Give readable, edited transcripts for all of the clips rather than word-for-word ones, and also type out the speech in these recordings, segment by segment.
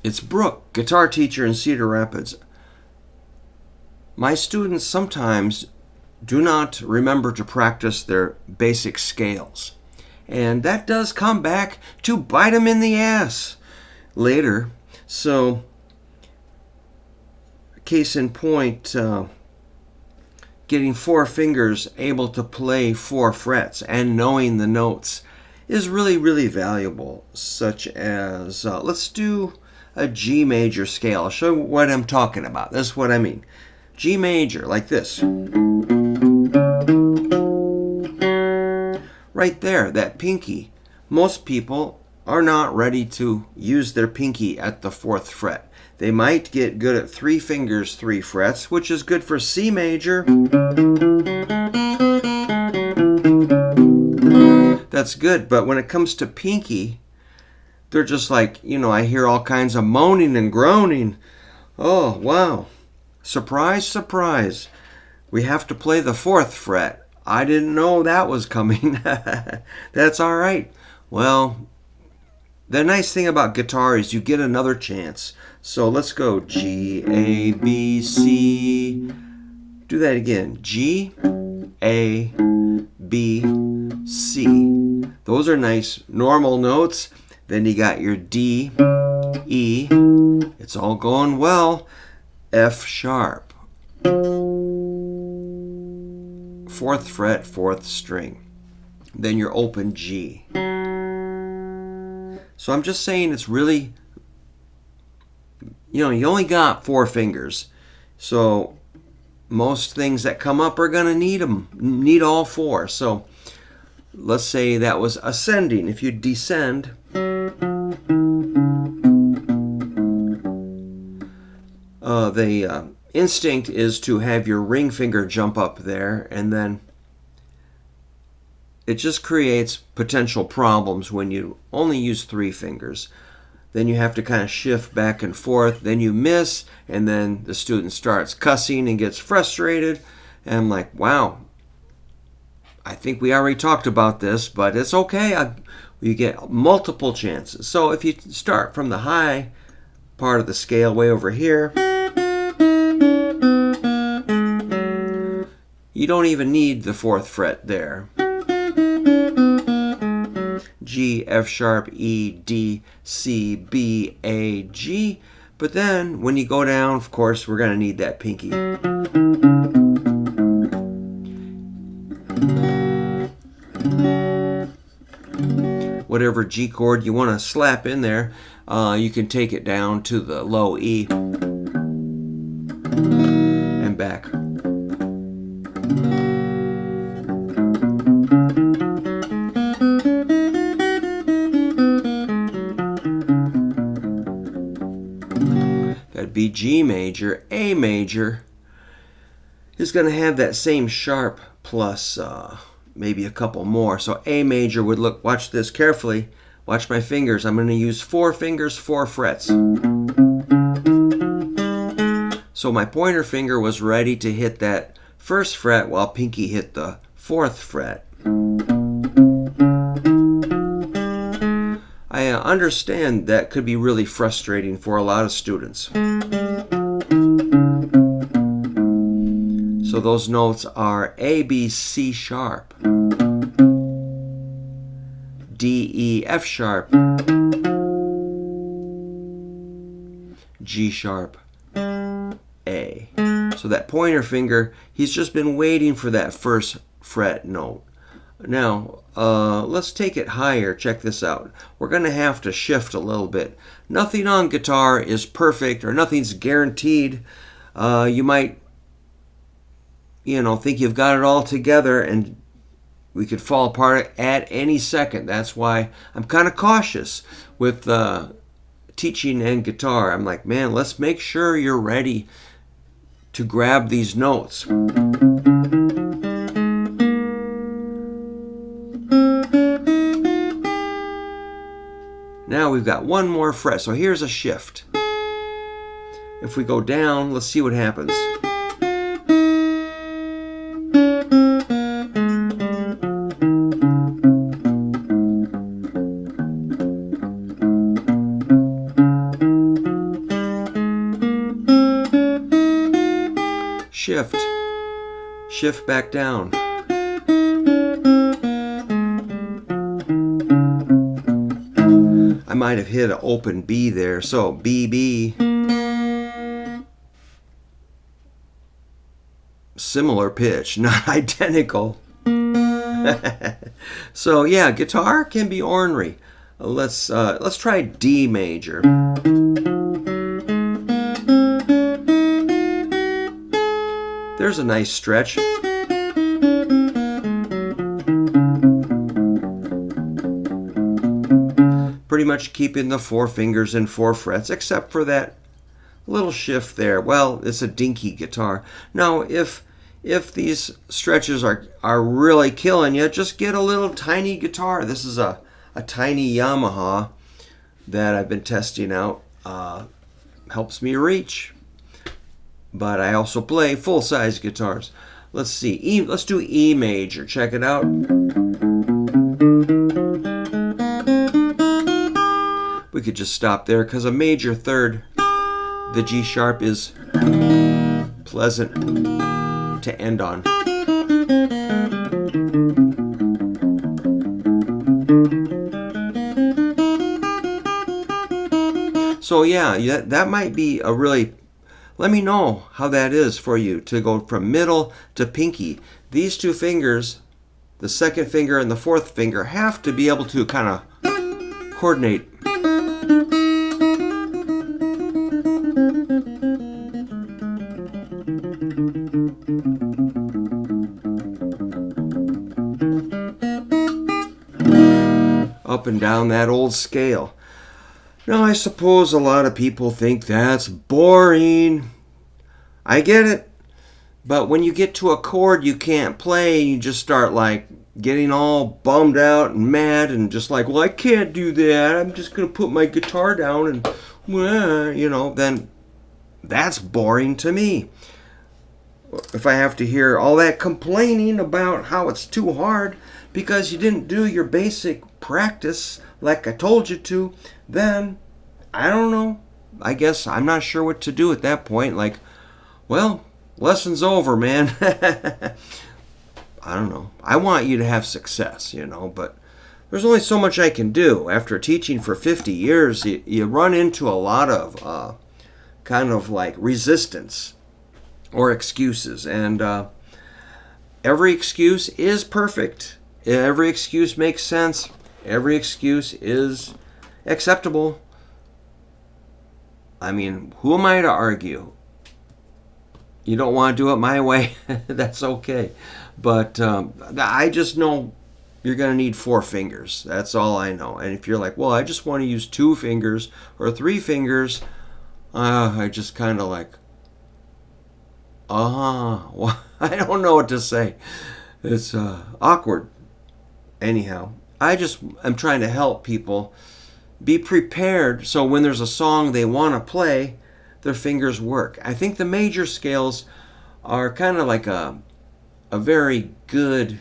It's Brook, guitar teacher in Cedar Rapids. My students sometimes do not remember to practice their basic scales. And that does come back to bite them in the ass later. So, case in point, getting four fingers able to play four frets and knowing the notes is really, really valuable. Such as, let's do a G major scale. I'll show you what I'm talking about. This is what I mean. G major, like this. Right there, that pinky. Most people are not ready to use their pinky at the fourth fret. They might get good at three fingers, three frets, which is good for C major. That's good, but when it comes to pinky, they're just like, I hear all kinds of moaning and groaning. Oh, wow. Surprise, surprise. We have to play the fourth fret. I didn't know that was coming. That's all right. Well, the nice thing about guitar is you get another chance. So let's go G, A, B, C. Do that again. G, A, B, C. Those are nice normal notes. Then you got your D, E. It's all going well. F sharp. Fourth fret, fourth string. Then your open G. So I'm just saying it's really, you only got four fingers. So most things that come up are going to need all four. So let's say that was ascending. If you descend, the instinct is to have your ring finger jump up there, and then it just creates potential problems when you only use three fingers. Then you have to kind of shift back and forth. Then you miss, and then the student starts cussing and gets frustrated. And I'm like, wow, I think we already talked about this, but it's okay. You get multiple chances. So if you start from the high part of the scale way over here, you don't even need the fourth fret there. G, F sharp, E, D, C, B, A, G. But then when you go down, of course, we're going to need that pinky. Whatever G chord you want to slap in there, you can take it down to the low E and back. That'd be G major. A major is going to have that same sharp plus maybe a couple more. So A major would look, watch this carefully. Watch my fingers. I'm going to use four fingers, four frets. So my pointer finger was ready to hit that first fret while pinky hit the fourth fret. I understand that could be really frustrating for a lot of students. So those notes are A, B, C sharp, D, E, F sharp, G sharp, A. So that pointer finger, he's just been waiting for that first fret note. Now, let's take it higher. Check this out. We're going to have to shift a little bit. Nothing on guitar is perfect, or nothing's guaranteed. You might, think you've got it all together, and we could fall apart at any second. That's why I'm kind of cautious with teaching and guitar. I'm like, man, let's make sure you're ready to grab these notes. Now we've got one more fret, so here's a shift. If we go down, let's see what happens. shift, shift back down. I might have hit an open B there, so B, B. Similar pitch, not identical. So yeah, guitar can be ornery. Let's try D major. There's a nice stretch. Pretty much keeping the 4 fingers and 4 frets, except for that little shift there. Well, it's a dinky guitar. Now, if these stretches are really killing you, just get a little tiny guitar. This is a tiny Yamaha that I've been testing out. Helps me reach. But I also play full-size guitars. Let's see. Let's do E major. Check it out. We could just stop there because a major third, the G sharp, is pleasant to end on. So yeah, that might be a really, let me know how that is for you to go from middle to pinky. These 2 fingers, the 2nd finger and the 4th finger, have to be able to kind of coordinate. Up and down that old scale. Now, I suppose a lot of people think that's boring. I get it. But when you get to a chord you can't play, you just start like getting all bummed out and mad and just like, well, I can't do that. I'm just going to put my guitar down and, well, then that's boring to me. If I have to hear all that complaining about how it's too hard because you didn't do your basic practice like I told you to, then I don't know. I guess I'm not sure what to do at that point. Like, well, lesson's over, man. I don't know. I want you to have success, but there's only so much I can do. After teaching for 50 years, you run into a lot of kind of like resistance or excuses. And every excuse is perfect. Every excuse makes sense. Every excuse is acceptable. I mean, who am I to argue? You don't want to do it my way, that's okay. But I just know you're going to need 4 fingers. That's all I know. And if you're like, well, I just want to use 2 fingers or 3 fingers, I just kind of like, well, I don't know what to say. It's awkward. Anyhow, I'm trying to help people be prepared so when there's a song they want to play, their fingers work. I think the major scales are kind of like a very good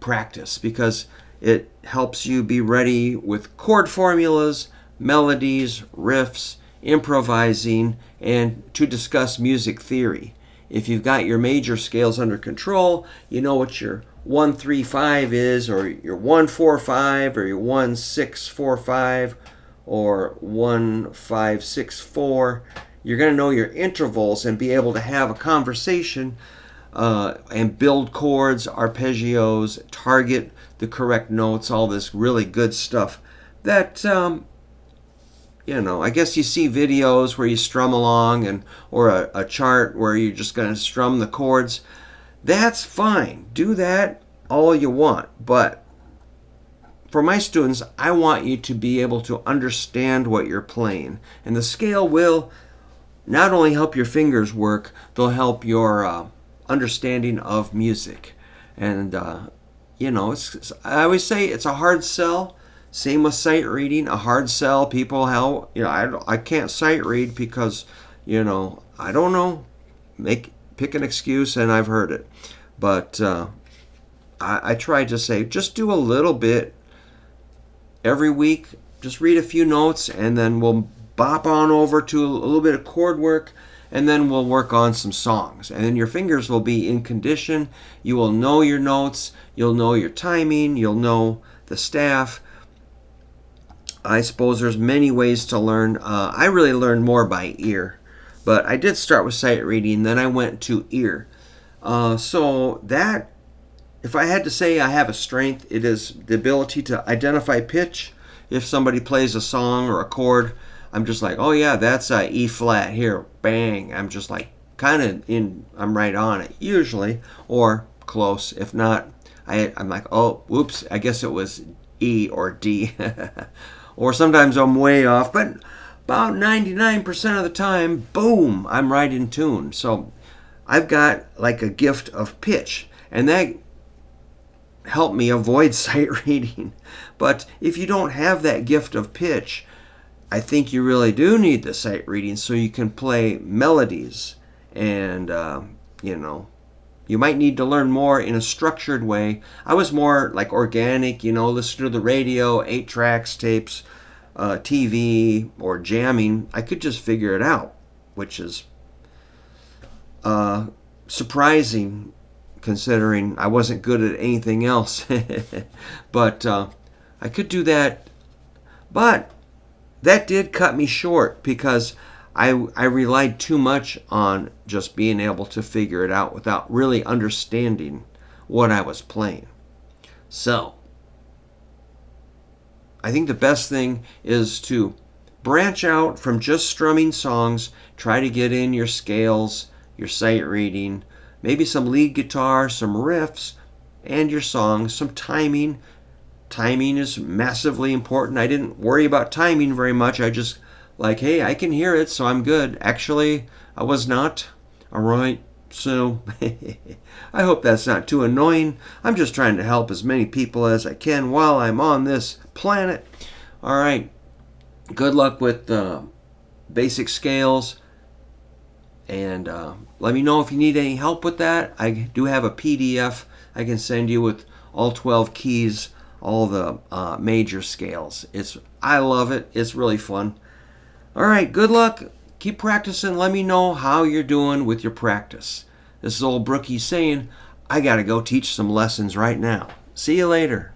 practice because it helps you be ready with chord formulas, melodies, riffs, improvising, and to discuss music theory. If you've got your major scales under control, you know what your 1-3-5 is, or your 1-4-5, or your 1-6-4-5, or 1-5-6-4. You're going to know your intervals and be able to have a conversation and build chords, arpeggios, target the correct notes, all this really good stuff. That, I guess you see videos where you strum along or a chart where you're just going to strum the chords. That's fine. Do that all you want. But for my students, I want you to be able to understand what you're playing. And the scale will not only help your fingers work, they'll help your understanding of music. And, I always say it's a hard sell. Same with sight reading, a hard sell. People, I can't sight read because, I don't know. Pick an excuse, and I've heard it. But I try to say, just do a little bit every week. Just read a few notes, and then we'll bop on over to a little bit of chord work, and then we'll work on some songs. And then your fingers will be in condition. You will know your notes. You'll know your timing. You'll know the staff. I suppose there's many ways to learn. I really learned more by ear, but I did start with sight reading, then I went to ear. So that, if I had to say I have a strength, it is the ability to identify pitch. If somebody plays a song or a chord, I'm just like, oh yeah, that's a E flat here, bang. I'm just like I'm right on it usually, or close. If not, I'm like, oh, whoops, I guess it was E or D. Or sometimes I'm way off, but about 99% of the time, boom, I'm right in tune. So I've got like a gift of pitch, and that helped me avoid sight reading. But if you don't have that gift of pitch, I think you really do need the sight reading so you can play melodies. And, you might need to learn more in a structured way. I was more like organic, listen to the radio, 8 tracks, tapes, TV, or jamming. I could just figure it out, which is surprising considering I wasn't good at anything else. But I could do that. But that did cut me short because I relied too much on just being able to figure it out without really understanding what I was playing. So, I think the best thing is to branch out from just strumming songs, try to get in your scales, your sight reading, maybe some lead guitar, some riffs, and your songs, some timing. Timing is massively important. I didn't worry about timing very much. I just like, hey, I can hear it, so I'm good. Actually, I was not. All right, so I hope that's not too annoying. I'm just trying to help as many people as I can while I'm on this planet. All right, good luck with basic scales, and let me know if you need any help with that. I do have a PDF I can send you with all 12 keys, all the major scales. I love it. It's really fun. All right, good luck. Keep practicing. Let me know how you're doing with your practice. This is old Brookie saying, I got to go teach some lessons right now. See you later.